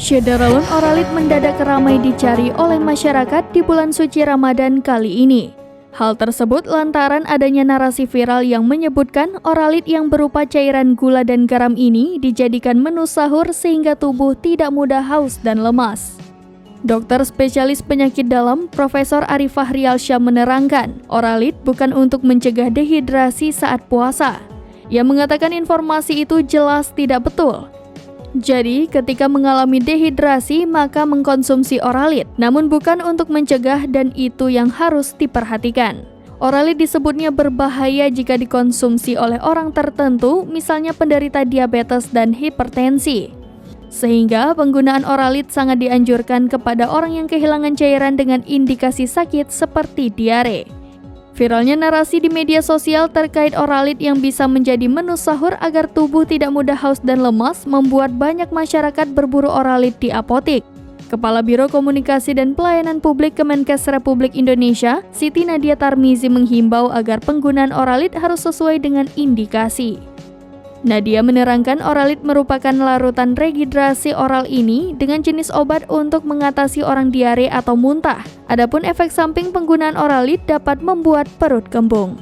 Syederalun Oralit mendadak ramai dicari oleh masyarakat di bulan suci Ramadan kali ini. Hal tersebut lantaran adanya narasi viral yang menyebutkan Oralit yang berupa cairan gula dan garam ini dijadikan menu sahur sehingga tubuh tidak mudah haus dan lemas. Dokter spesialis penyakit dalam Profesor Arifah Rialsyah menerangkan, Oralit bukan untuk mencegah dehidrasi saat puasa. Ia mengatakan informasi itu jelas tidak betul. Jadi, ketika mengalami dehidrasi, maka mengkonsumsi Oralit, namun bukan untuk mencegah dan itu yang harus diperhatikan. Oralit disebutnya berbahaya jika dikonsumsi oleh orang tertentu, misalnya penderita diabetes dan hipertensi. Sehingga penggunaan Oralit sangat dianjurkan kepada orang yang kehilangan cairan dengan indikasi sakit seperti diare. Viralnya narasi di media sosial terkait Oralit yang bisa menjadi menu sahur agar tubuh tidak mudah haus dan lemas membuat banyak masyarakat berburu Oralit di apotik. Kepala Biro Komunikasi dan Pelayanan Publik Kemenkes Republik Indonesia, Siti Nadia Tarmizi menghimbau agar penggunaan Oralit harus sesuai dengan indikasi. Nadia menerangkan Oralit merupakan larutan rehidrasi oral ini dengan jenis obat untuk mengatasi orang diare atau muntah. Adapun efek samping penggunaan Oralit dapat membuat perut kembung.